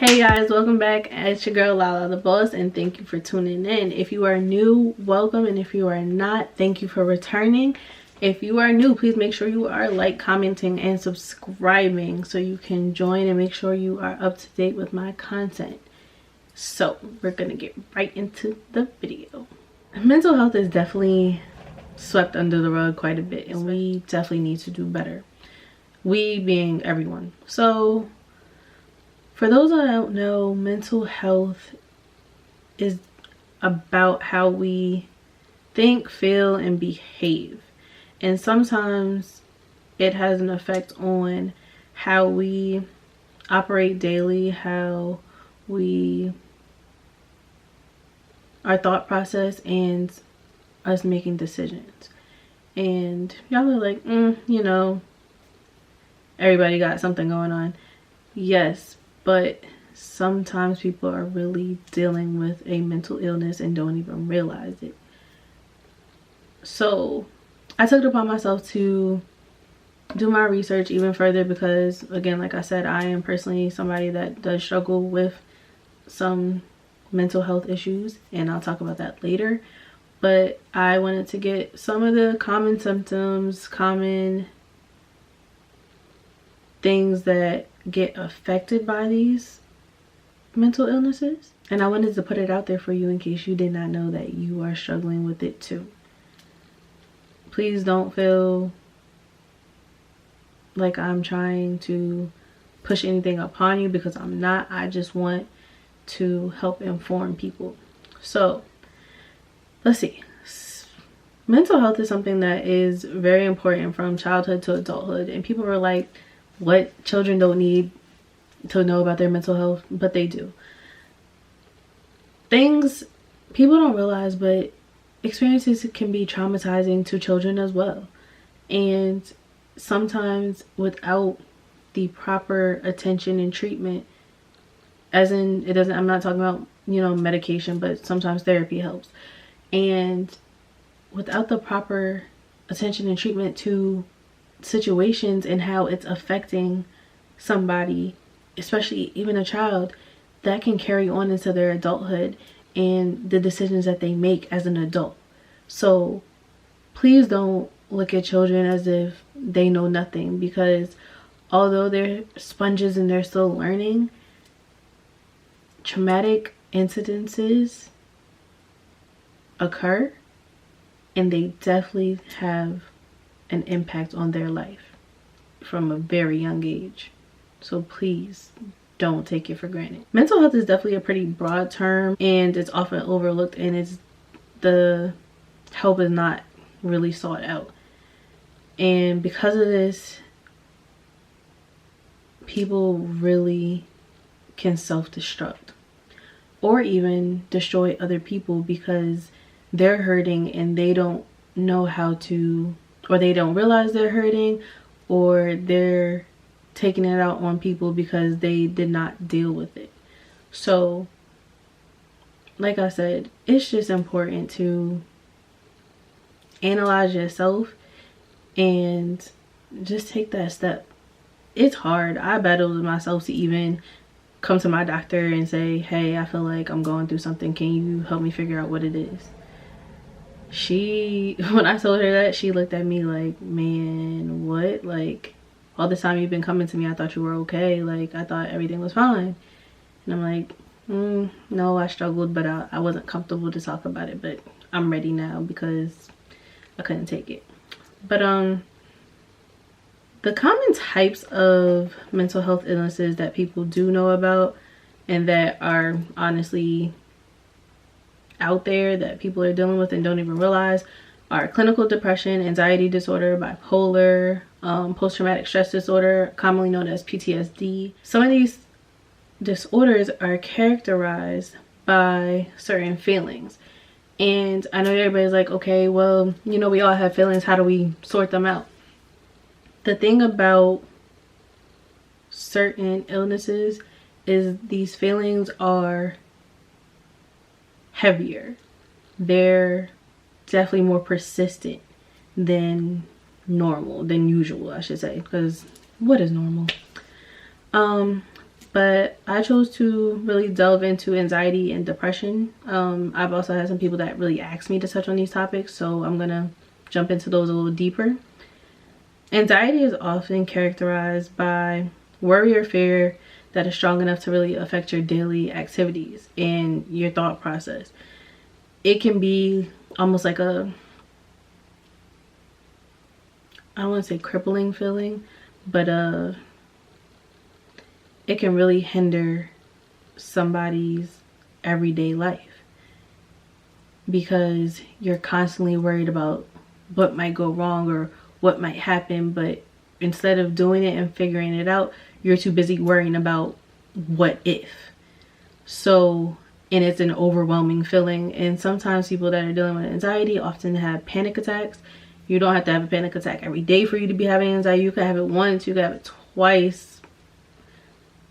Hey guys, welcome back. It's your girl Lala the Boss, and thank you for tuning in. If you are new, welcome, and if you are not, thank you for returning. If you are new, please make sure you are commenting and subscribing so you can join and make sure you are up to date with my content. So we're gonna get right into the video. Mental health is definitely swept under the rug quite a bit, and we definitely need to do better. We being everyone. So for those that don't know, mental health is about how we think, feel, and behave. And sometimes it has an effect on how we operate daily, how our thought process, and us making decisions. And y'all are like, you know, everybody got something going on. Yes, but sometimes people are really dealing with a mental illness and don't even realize it. So I took it upon myself to do my research even further because, again, like I said, I am personally somebody that does struggle with some mental health issues, and I'll talk about that later. But I wanted to get some of the common symptoms, common things that get affected by these mental illnesses, and I wanted to put it out there for you in case you did not know that you are struggling with it too. Please don't feel like I'm trying to push anything upon you, because I'm not. I just want to help inform people. So let's see. Mental health is something that is very important from childhood to adulthood, and people are like, what? Children don't need to know about their mental health, but they do. Things people don't realize, but experiences can be traumatizing to children as well. And sometimes without the proper attention and treatment, as in, I'm not talking about, you know, medication, but sometimes therapy helps. And without the proper attention and treatment to situations and how it's affecting somebody, especially even a child, that can carry on into their adulthood and the decisions that they make as an adult. So please don't look at children as if they know nothing, because although they're sponges and they're still learning, traumatic incidences occur, and they definitely have an impact on their life from a very young age. So please don't take it for granted. Mental health is definitely a pretty broad term, and it's often overlooked, and the help is not really sought out. And because of this, people really can self-destruct or even destroy other people because they're hurting and they don't know how to, or they don't realize they're hurting, or they're taking it out on people because they did not deal with it. So like I said, it's just important to analyze yourself and just take that step. It's hard. I battled with myself to even come to my doctor and say, hey, I feel like I'm going through something, can you help me figure out what it is? When I told her that, she looked at me like, man, what? Like, all this time you've been coming to me, I thought you were okay. Like, I thought everything was fine. And I'm like, no, I struggled, but I wasn't comfortable to talk about it. But I'm ready now because I couldn't take it. But the common types of mental health illnesses that people do know about and that are honestly out there that people are dealing with and don't even realize are clinical depression, anxiety disorder, bipolar, post-traumatic stress disorder, commonly known as PTSD. Some of these disorders are characterized by certain feelings. And I know everybody's like, okay, well, you know, we all have feelings. How do we sort them out? The thing about certain illnesses is these feelings are heavier. They're definitely more persistent than normal, than usual, I should say, because what is normal? but I chose to really delve into anxiety and depression. I've also had some people that really asked me to touch on these topics, so I'm gonna jump into those a little deeper. Anxiety is often characterized by worry or fear that is strong enough to really affect your daily activities and your thought process. It can be almost like a, I don't want to say crippling feeling, but it can really hinder somebody's everyday life because you're constantly worried about what might go wrong or what might happen, but instead of doing it and figuring it out, you're too busy worrying about what if. So, and it's an overwhelming feeling, and sometimes people that are dealing with anxiety often have panic attacks. You don't have to have a panic attack every day for you to be having anxiety. You can have it once, you can have it twice,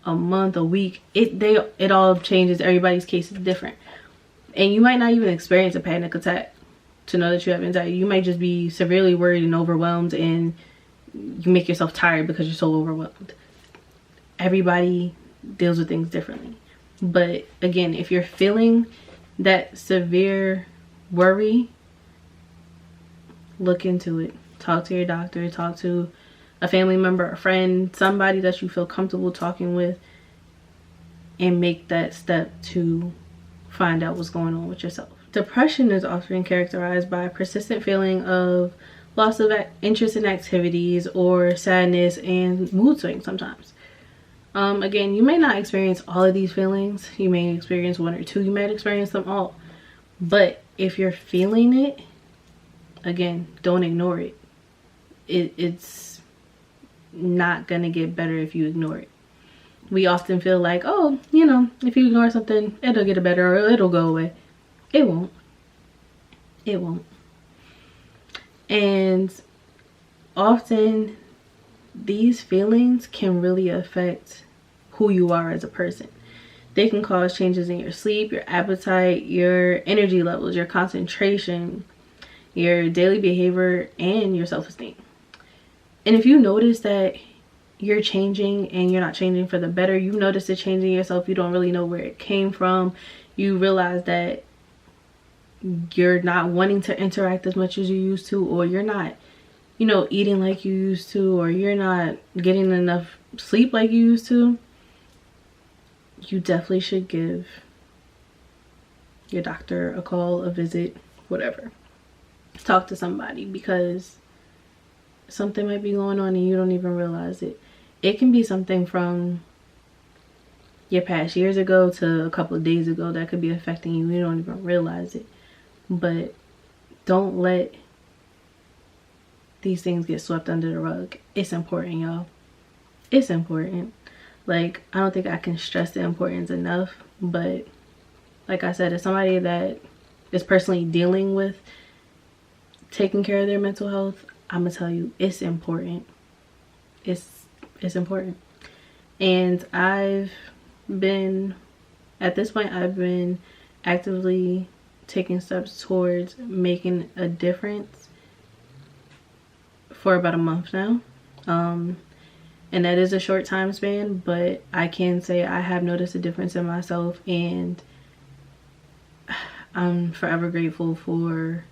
a month, a week. It all changes. Everybody's case is different, and you might not even experience a panic attack to know that you have anxiety. You might just be severely worried and overwhelmed, and you make yourself tired because you're so overwhelmed. Everybody deals with things differently, but again, if you're feeling that severe worry, look into it. Talk to your doctor, talk to a family member, a friend, somebody that you feel comfortable talking with, and make that step to find out what's going on with yourself. Depression is often characterized by a persistent feeling of loss of interest in activities or sadness and mood swings sometimes. Again, you may not experience all of these feelings. You may experience one or two. You might experience them all. But if you're feeling it, again, don't ignore it. It's not gonna get better if you ignore it. We often feel like, oh, you know, if you ignore something, it'll get better or it'll go away. It won't. It won't. And often these feelings can really affect who you are as a person. They can cause changes in your sleep, your appetite, your energy levels, your concentration, your daily behavior, and your self-esteem. And if you notice that you're changing and you're not changing for the better, you notice the change in yourself, you don't really know where it came from, you realize that you're not wanting to interact as much as you used to, or you're not, you know, eating like you used to, or you're not getting enough sleep like you used to, you definitely should give your doctor a call, a visit, whatever. Talk to somebody, because something might be going on and you don't even realize it. It can be something from your past years ago to a couple of days ago that could be affecting you. You don't even realize it. But don't let these things get swept under the rug. It's important, y'all. It's important. Like, I don't think I can stress the importance enough. But like I said, as somebody that is personally dealing with taking care of their mental health, I'm gonna tell you, it's important. It's important. And I've been, at this point, I've been actively taking steps towards making a difference for about a month now. And that is a short time span, but I can say I have noticed a difference in myself, and I'm forever grateful for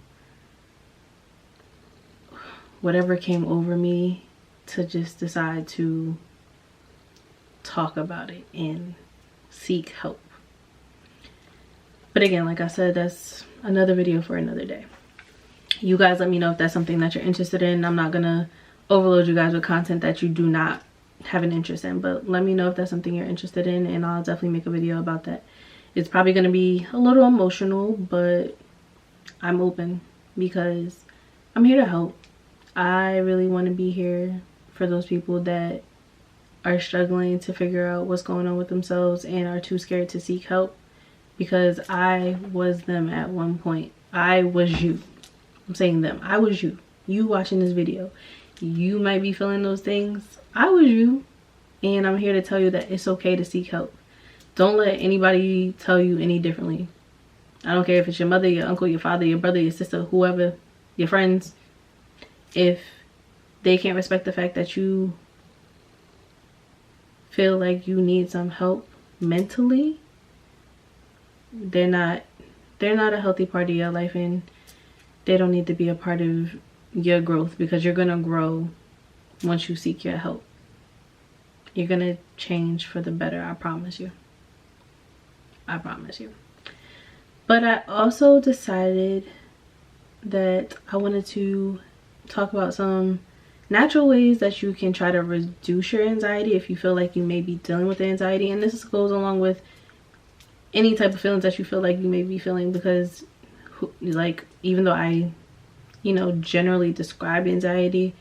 whatever came over me to just decide to talk about it and seek help. But again, like I said, that's another video for another day. You guys let me know if that's something that you're interested in. I'm not gonna overload you guys with content that you do not have an interest in, but let me know if that's something you're interested in, and I'll definitely make a video about that. It's probably gonna be a little emotional, but I'm open because I'm here to help. I really want to be here for those people that are struggling to figure out what's going on with themselves and are too scared to seek help, because I was them at one point. I was you. I'm saying them. I was you. You watching this video. You might be feeling those things. I was you. And I'm here to tell you that it's okay to seek help. Don't let anybody tell you any differently. I don't care if it's your mother, your uncle, your father, your brother, your sister, whoever, your friends. If they can't respect the fact that you feel like you need some help mentally, they're not a healthy part of your life, and they don't need to be a part of your growth, because you're gonna grow once you seek your help. You're gonna change for the better, I promise you. I promise you. But I also decided that I wanted to talk about some natural ways that you can try to reduce your anxiety if you feel like you may be dealing with anxiety. And this goes along with any type of feelings that you feel like you may be feeling, because like, even though I, you know, generally describe anxiety,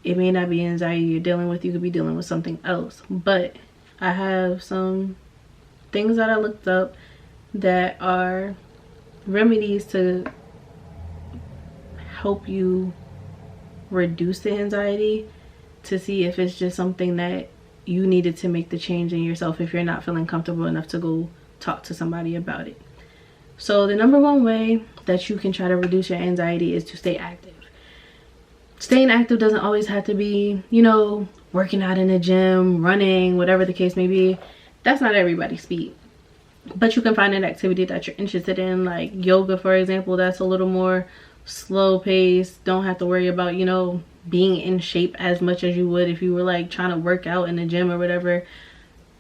it may not be anxiety you're dealing with. You could be dealing with something else. But I have some things that I looked up that are remedies to help you reduce the anxiety, to see if it's just something that you needed to make the change in yourself if you're not feeling comfortable enough to go talk to somebody about it. So the number one way that you can try to reduce your anxiety is to stay active. Staying active doesn't always have to be, you know, working out in the gym, running, whatever the case may be. That's not everybody's speed. But you can find an activity that you're interested in, like yoga, for example. That's a little more slow paced. Don't have to worry about, you know, being in shape as much as you would if you were like trying to work out in the gym or whatever.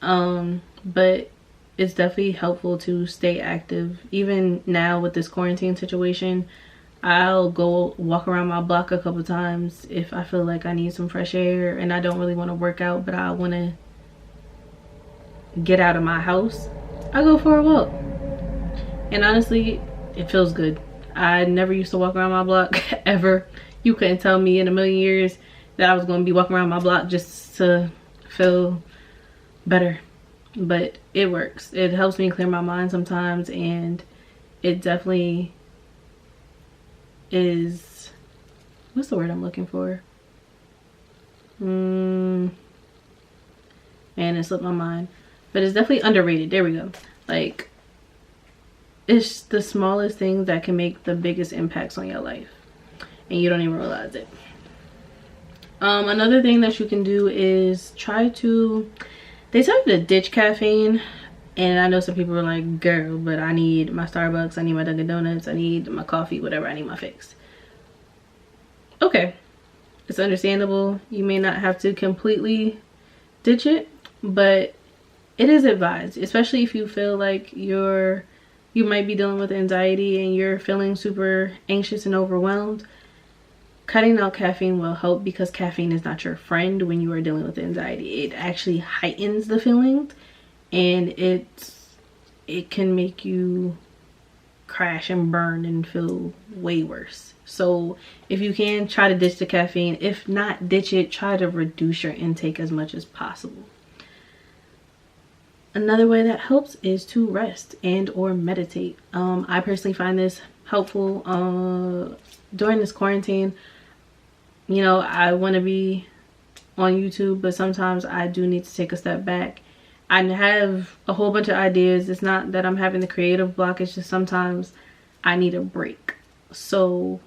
But it's definitely helpful to stay active. Even now with this quarantine situation, I'll go walk around my block a couple times if I feel like I need some fresh air and I don't really want to work out, but I want to get out of my house. I go for a walk, and honestly, it feels good. I never used to walk around my block ever. You couldn't tell me in a million years that I was going to be walking around my block just to feel better. But it works. It helps me clear my mind sometimes, and it definitely is, what's the word I'm looking for? Man, it slipped my mind. But it's definitely underrated. There we go. Like, it's the smallest things that can make the biggest impacts on your life, and you don't even realize it. Another thing that you can do is try to, they tell you to ditch caffeine. And I know some people are like, girl, but I need my Starbucks, I need my Dunkin' Donuts, I need my coffee, whatever, I need my fix. Okay, it's understandable. You may not have to completely ditch it, but it is advised, especially if you feel like you might be dealing with anxiety and you're feeling super anxious and overwhelmed. Cutting out caffeine will help, because caffeine is not your friend when you are dealing with anxiety. It actually heightens the feelings, and it can make you crash and burn and feel way worse. So if you can, try to ditch the caffeine. If not ditch it, try to reduce your intake as much as possible. Another way that helps is to rest and or meditate. I personally find this helpful during this quarantine. You know, I want to be on YouTube, but sometimes I do need to take a step back. I have a whole bunch of ideas. It's not that I'm having the creative block. It's just sometimes I need a break. So,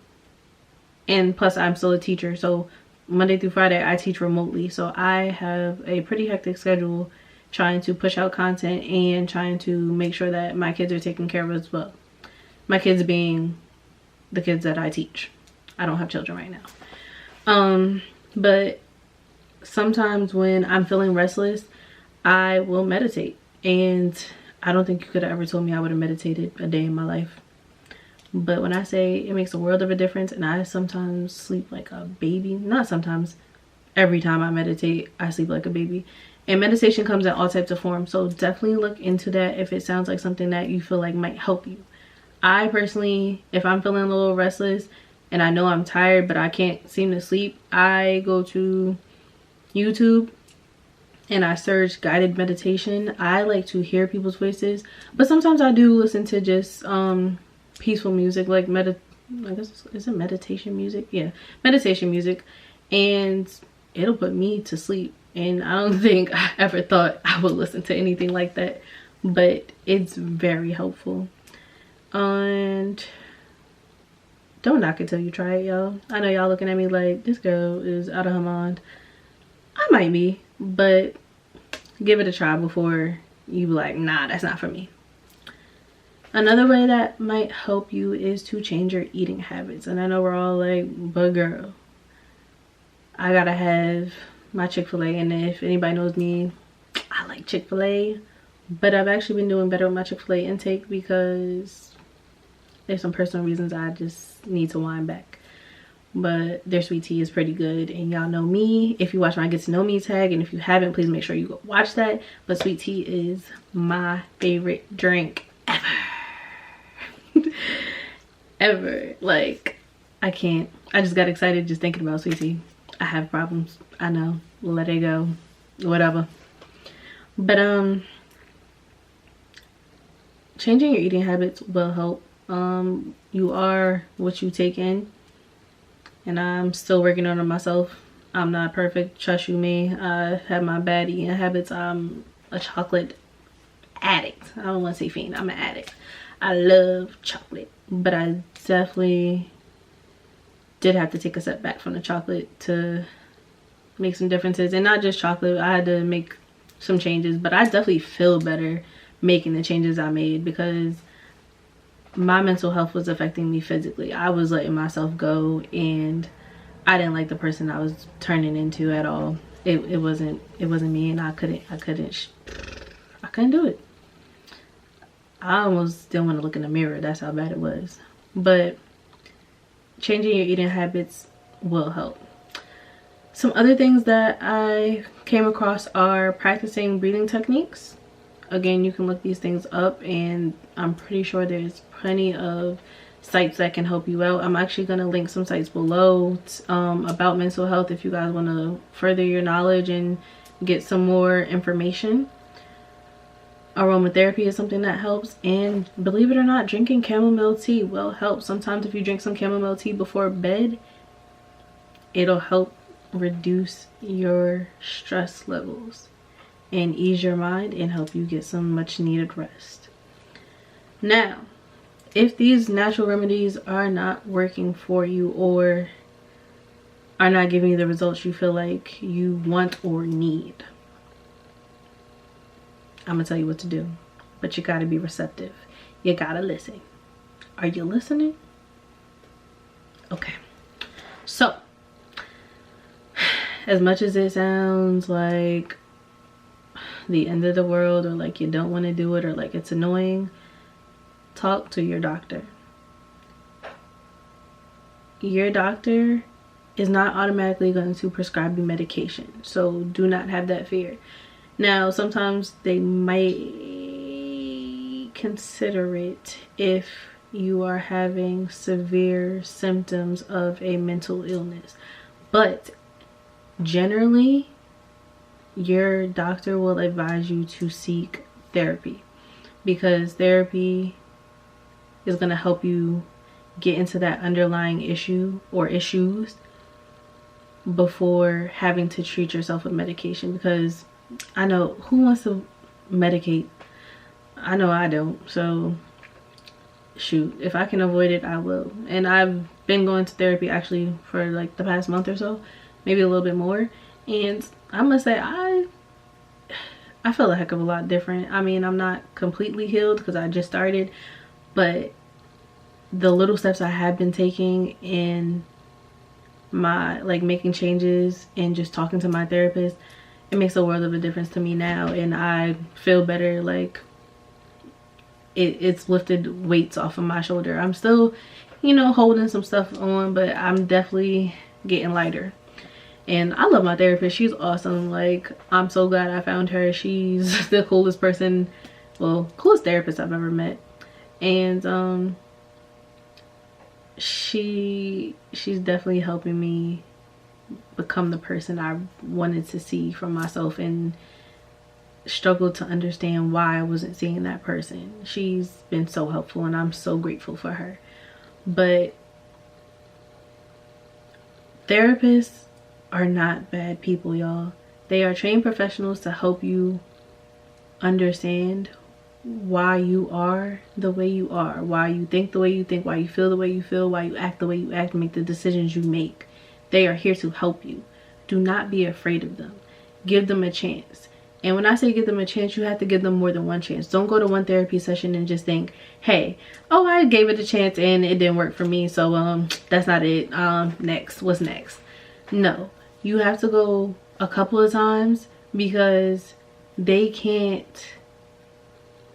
and plus I'm still a teacher. So Monday through Friday I teach remotely. So I have a pretty hectic schedule, trying to push out content and trying to make sure that my kids are taken care of as well. My kids being the kids that I teach. I don't have children right now. But sometimes when I'm feeling restless, I will meditate, and I don't think you could have ever told me I would have meditated a day in my life. But when I say it makes a world of a difference, and I sometimes sleep like a baby, not sometimes, every time I meditate, I sleep like a baby. And meditation comes in all types of forms, so definitely look into that if it sounds like something that you feel like might help you. I personally, if I'm feeling a little restless and I know I'm tired but I can't seem to sleep, I go to YouTube and I search guided meditation. I like to hear people's voices, but sometimes I do listen to just peaceful music, like I guess, is it meditation music? Yeah, meditation music, and it'll put me to sleep. And I don't think I ever thought I would listen to anything like that, but it's very helpful. And don't knock it till you try it, y'all. I know y'all looking at me like this girl is out of her mind. I might be, but give it a try before you be like, nah, that's not for me. Another way that might help you is to change your eating habits. And I know we're all like, but girl, I gotta have my Chick-fil-A. And if anybody knows me, I like Chick-fil-A. But I've actually been doing better with my Chick-fil-A intake because there's some personal reasons I just need to wind back. But their sweet tea is pretty good. And y'all know me. If you watch my Get to Know Me tag, and if you haven't, please make sure you go watch that. But sweet tea is my favorite drink ever. Ever. Like, I can't. I just got excited just thinking about sweet tea. I have problems. I know. Let it go. Whatever. But changing your eating habits will help. You are what you take in. And I'm still working on it myself. I'm not perfect. Trust you me. I have my bad eating habits. I'm a chocolate addict. I don't want to say fiend. I'm an addict. I love chocolate, but I definitely did have to take a step back from the chocolate to make some differences. And not just chocolate, I had to make some changes, but I definitely feel better making the changes I made because my mental health was affecting me physically. I was letting myself go, and I didn't like the person I was turning into at all. It wasn't me, and I couldn't do it. I almost didn't want to look in the mirror. That's how bad it was. But changing your eating habits will help. Some other things that I came across are practicing breathing techniques. Again, you can look these things up, and I'm pretty sure there's plenty of sites that can help you out. I'm actually going to link some sites below about mental health if you guys want to further your knowledge and get some more information. Aromatherapy is something that helps, and believe it or not, drinking chamomile tea will help. Sometimes if you drink some chamomile tea before bed, it'll help reduce your stress levels and ease your mind and help you get some much needed rest. Now, if these natural remedies are not working for you or are not giving you the results you feel like you want or need, I'm gonna tell you what to do, but you gotta be receptive. You gotta listen. Are you listening? Okay. So, as much as it sounds like the end of the world, or like you don't want to do it, or like it's annoying, talk to your doctor. Your doctor is not automatically going to prescribe you medication, so do not have that fear. Now, sometimes they might consider it if you are having severe symptoms of a mental illness, but generally your doctor will advise you to seek therapy, because therapy is going to help you get into that underlying issue or issues before having to treat yourself with medication. Because I know, who wants to medicate? I know I don't. So shoot, if I can avoid it, I will. And I've been going to therapy actually for like the past month or so, maybe a little bit more, and I must say I feel a heck of a lot different. I mean, I'm not completely healed because I just started, but the little steps I have been taking in my like making changes and just talking to my therapist, it makes a world of a difference to me now, and I feel better. Like it's lifted weights off of my shoulder. I'm still, you know, holding some stuff on, but I'm definitely getting lighter. And I love my therapist. She's awesome. Like, I'm so glad I found her. She's the coolest person, well, coolest therapist I've ever met. And she's definitely helping me become the person I wanted to see from myself, and struggled to understand why I wasn't seeing that person. She's been so helpful, and I'm so grateful for her. But therapists are not bad people, y'all. They are trained professionals to help you understand why you are the way you are, why you think the way you think, why you feel the way you feel, why you act the way you act, and make the decisions you make. They are here to help you. Do not be afraid of them. Give them a chance. And when I say give them a chance, you have to give them more than one chance. Don't go to one therapy session and just think, hey, oh, I gave it a chance and it didn't work for me, so that's not it. Next, what's next? No, you have to go a couple of times, because they can't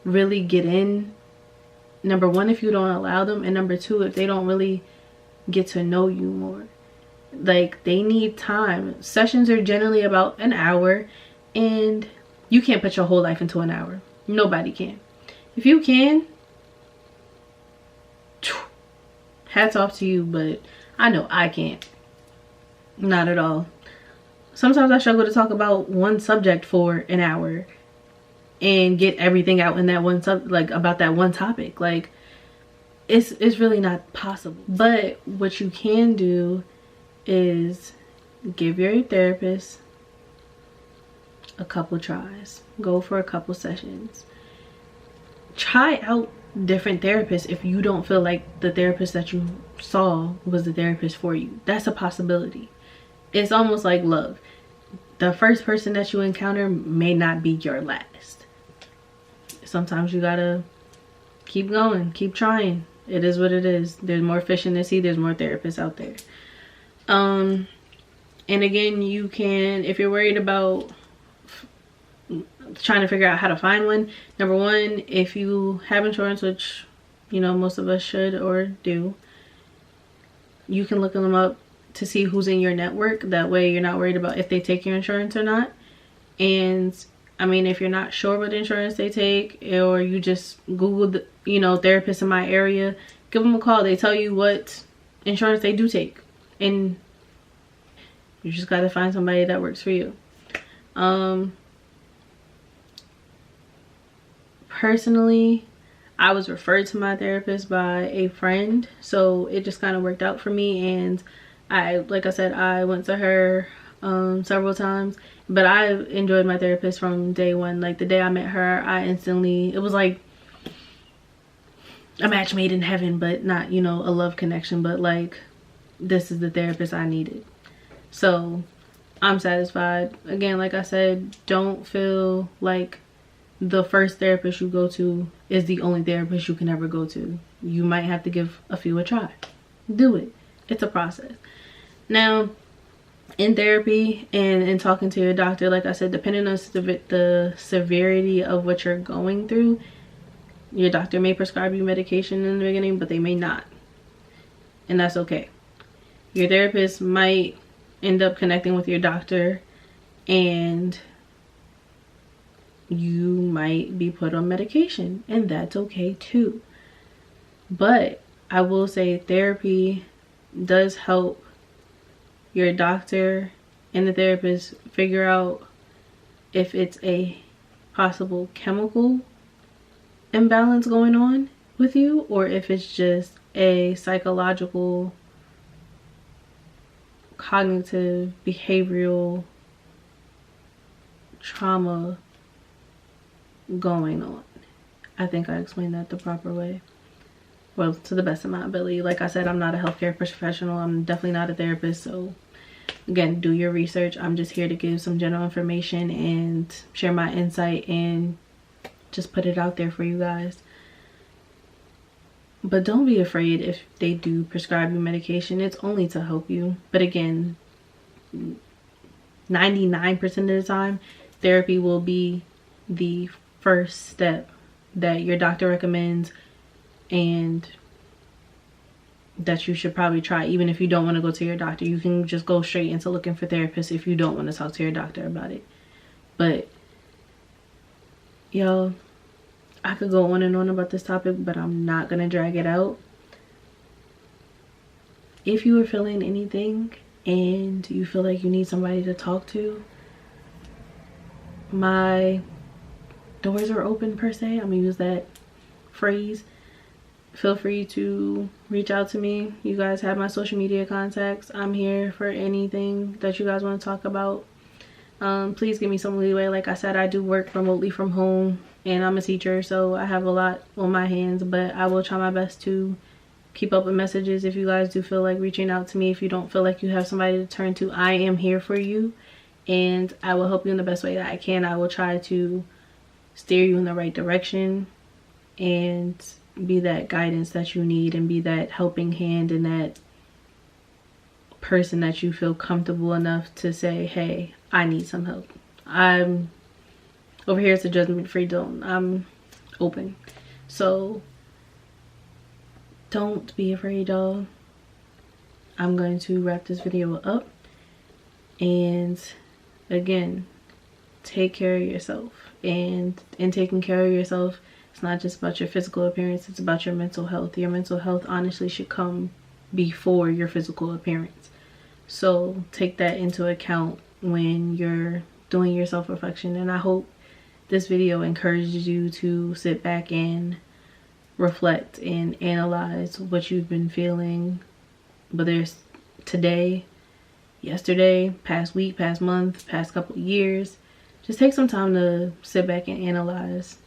really get in, number one, if you don't allow them, and number two, if they don't really get to know you more. Like, they need time. Sessions are generally about an hour, and you can't put your whole life into an hour. Nobody can. If you can, hats off to you, but I know I can't. Not at all. Sometimes I struggle to talk about one subject for an hour and get everything out in that one about that one topic. Like, it's really not possible. But what you can do is give your therapist a couple tries. Go for a couple sessions. Try out different therapists if you don't feel like the therapist that you saw was the therapist for you. That's a possibility. It's almost like love. The first person that you encounter may not be your last. Sometimes you gotta keep going, keep trying. It is what it is. There's more fish in the sea. There's more therapists out there. And again, you can, if you're worried about trying to figure out how to find one, number one, if you have insurance, which, you know, most of us should or do, you can look them up to see who's in your network. That way you're not worried about if they take your insurance or not. And I mean, if you're not sure what insurance they take, or you just Google the, you know, therapists in my area, give them a call. They tell you what insurance they do take, and you just got to find somebody that works for you. Personally, I was referred to my therapist by a friend, so it just kind of worked out for me. And like I said, I went to her several times, but I enjoyed my therapist from day one. Like, the day I met her, it was like a match made in heaven, but not, you know, a love connection, but like, this is the therapist I needed. So I'm satisfied. Again, like I said, don't feel like the first therapist you go to is the only therapist you can ever go to. You might have to give a few a try. Do it. It's a process. Now, in therapy and in talking to your doctor, like I said, depending on the severity of what you're going through, your doctor may prescribe you medication in the beginning, but they may not. And that's okay. Your therapist might end up connecting with your doctor, and you might be put on medication, and that's okay too. But I will say, therapy does help your doctor and the therapist figure out if it's a possible chemical imbalance going on with you, or if it's just a psychological, cognitive, behavioral trauma going on. I think I explained that the proper way. Well, to the best of my ability. Like I said, I'm not a healthcare professional. I'm definitely not a therapist. So again, do your research. I'm just here to give some general information and share my insight and just put it out there for you guys. But don't be afraid if they do prescribe you medication. It's only to help you. But again, 99% of the time, therapy will be the first step that your doctor recommends, and that you should probably try. Even if you don't want to go to your doctor, you can just go straight into looking for therapists if you don't want to talk to your doctor about it. But yo, I could go on and on about this topic, but I'm not gonna drag it out. If you are feeling anything and you feel like you need somebody to talk to, my doors are open, per se. I'm gonna use that phrase. Feel free to reach out to me. You guys have my social media contacts. I'm here for anything that you guys want to talk about. Please give me some leeway. Like I said, I do work remotely from home, and I'm a teacher, so I have a lot on my hands, but I will try my best to keep up with messages. If you guys do feel like reaching out to me, if you don't feel like you have somebody to turn to, I am here for you. and I will help you in the best way that I can. I will try to steer you in the right direction and be that guidance that you need, and be that helping hand and that person that you feel comfortable enough to say, hey, I need some help. I'm over here. It's a judgment-free zone. I'm open. So don't be afraid, y'all. I'm going to wrap this video up, and again, take care of yourself. And in taking care of yourself, it's not just about your physical appearance, it's about your mental health. Your mental health honestly should come before your physical appearance. So take that into account when you're doing your self-reflection. And I hope this video encourages you to sit back and reflect and analyze what you've been feeling, whether it's today, yesterday, past week, past month, past couple of years. Just take some time to sit back and analyze.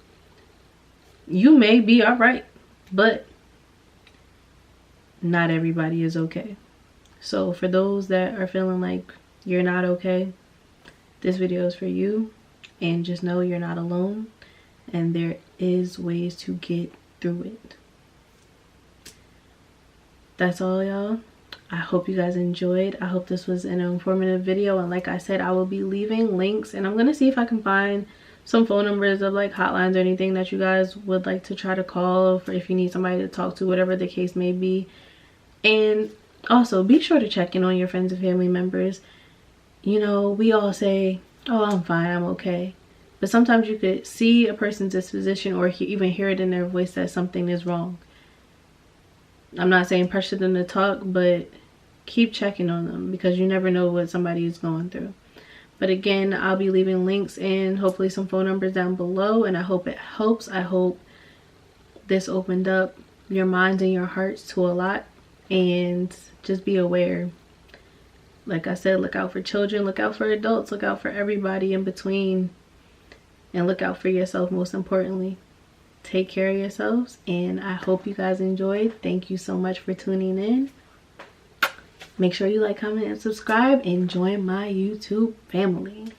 You may be all right, but not everybody is okay. So for those that are feeling like you're not okay, this video is for you. And just know you're not alone, and there is ways to get through it. That's all, y'all. I hope you guys enjoyed. I hope this was an informative video, and like I said, I will be leaving links, and I'm gonna see if I can find some phone numbers of like hotlines or anything that you guys would like to try to call, or if you need somebody to talk to, whatever the case may be. And also be sure to check in on your friends and family members. You know, we all say, oh, I'm fine, I'm okay, but sometimes you could see a person's disposition or even hear it in their voice that something is wrong. I'm not saying pressure them to talk, but keep checking on them, because you never know what somebody is going through. But again, I'll be leaving links and hopefully some phone numbers down below, and I hope it helps. I hope this opened up your minds and your hearts to a lot. And just be aware. Like I said, look out for children, look out for adults, look out for everybody in between, and look out for yourself most importantly. Take care of yourselves, and I hope you guys enjoyed. Thank you so much for tuning in. Make sure you like, comment, and subscribe, and join my YouTube family.